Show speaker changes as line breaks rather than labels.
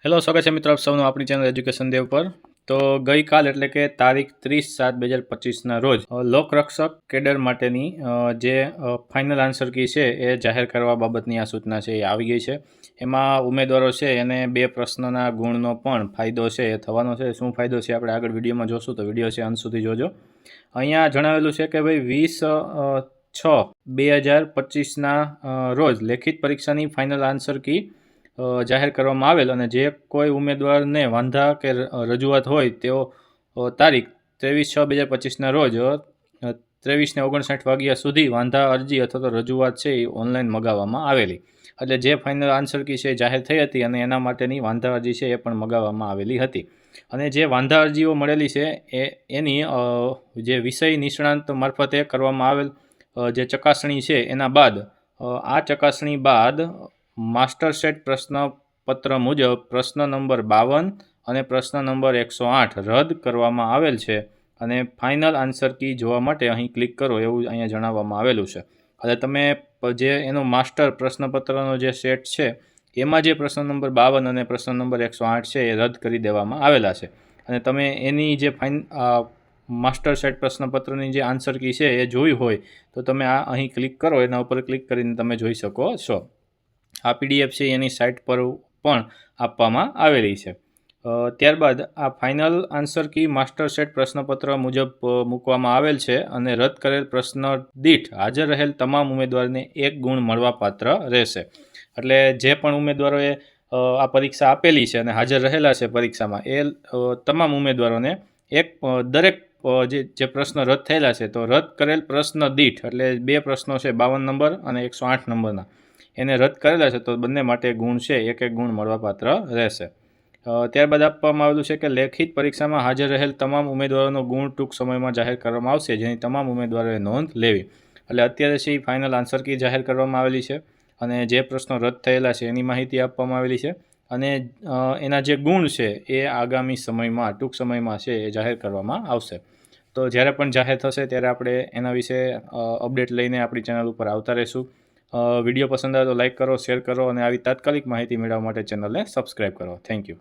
Hello, સ્વાગત છે મિત્રો આપ સૌનું આપણી ચેનલ એજ્યુકેશન દેવ પર. તો ગઈકાલ એટલે કે તારીખ 30/7/2025ના રોજ લોકરક્ષક કેડર માટેની જે ફાઇનલ આન્સર કી છે એ જાહેર કરવા બાબતની આ સૂચના છે એ આવી ગઈ છે. એમાં ઉમેદવારો છે એને 2 પ્રશ્નના ગુણનો પણ ફાયદો છે એ થવાનો છે. શું ફાયદો છે આપણે આગળ વિડીયોમાં જોશું, તો વિડીયો છે અંત સુધી જોજો. અહીંયા જણાવેલું છે કે ભાઈ 20/6/2025ના રોજ લેખિત પરીક્ષાની ફાઇનલ આન્સર કી જાહેર કરવામાં આવેલ અને જે કોઈ ઉમેદવારને વાંધા કે રજૂઆત હોય તેઓ તારીખ 23/6/2025ના રોજ 23:59 વાગ્યા સુધી વાંધા અરજી અથવા તો રજૂઆત છે એ ઓનલાઈન મગાવવામાં આવેલી. એટલે જે ફાઇનલ આન્સર કી છે જાહેર થઈ હતી અને એના માટેની વાંધા અરજી છે એ પણ મગાવવામાં આવેલી હતી. અને જે વાંધા અરજીઓ મળેલી છે એની જે વિષય નિષ્ણાંત મારફતે કરવામાં આવેલ જે ચકાસણી છે એના બાદ આ ચકાસણી બાદ માસ્ટર સેટ પ્રશ્નપત્ર મુજબ પ્રશ્ન નંબર 52 અને પ્રશ્ન નંબર 108 રદ કરવામાં આવેલ છે. અને ફાઇનલ આન્સર કી જોવા માટે અહીં ક્લિક કરો એવું અહીંયા જણાવવામાં આવેલું છે. એટલે તમે જે એનો માસ્ટર પ્રશ્નપત્રનો જે સેટ છે એમાં જે પ્રશ્ન નંબર 52 અને પ્રશ્ન નંબર 108 છે એ રદ કરી દેવામાં આવેલા છે. અને તમે એની જે માસ્ટર સેટ પ્રશ્નપત્રની જે આન્સર કી છે એ જોઈ હોય તો તમે આ અહીં ક્લિક કરો, એના ઉપર ક્લિક કરીને તમે જોઈ શકો છો. આ પીડીએફ છે એની સાઇટ પર પણ આપવામાં આવેલી છે. ત્યારબાદ આ final answer key master set પ્રશ્નપત્ર મુજબ મૂકવામાં આવેલ છે અને રદ કરેલ પ્રશ્ન દીઠ હાજર રહેલ તમામ ઉમેદવારને 1 ગુણ મળવાપાત્ર રહેશે. એટલે જે પણ ઉમેદવારોએ આ પરીક્ષા આપેલી છે અને હાજર રહેલા છે પરીક્ષામાં એ તમામ ઉમેદવારોને દરેક જે પ્રશ્ન રદ થયેલા છે તો રદ કરેલ પ્રશ્ન દીઠ, એટલે 2 પ્રશ્નો છે 52 નંબર અને 108 નંબરના, એને રદ કરેલા છે તો બંને માટે ગુણ છે 1 ગુણ મળવાપાત્ર રહેશે. ત્યારબાદ આપવામાં આવેલું છે કે લેખિત પરીક્ષામાં હાજર રહેલ તમામ ઉમેદવારોનો ગુણ ટૂંક સમયમાં જાહેર કરવામાં આવશે, જેની તમામ ઉમેદવારોએ નોંધ લેવી. એટલે અત્યારે છે ફાઇનલ આન્સર કી જાહેર કરવામાં આવેલી છે અને જે પ્રશ્નો રદ થયેલા છે એની માહિતી આપવામાં આવેલી છે અને એના જે ગુણ છે એ આગામી સમયમાં ટૂંક સમયમાં છે એ જાહેર કરવામાં આવશે. તો જ્યારે પણ જાહેર થશે ત્યારે આપણે એના વિશે અપડેટ લઈને આપણી ચેનલ ઉપર આવતા રહીશું. વિડીયો પસંદ આવે તો લાઇક કરો, શેર કરો અને આવી તાત્કાલિક માહિતી મેળવવા માટે ચેનલને સબસ્ક્રાઈબ કરો. Thank you.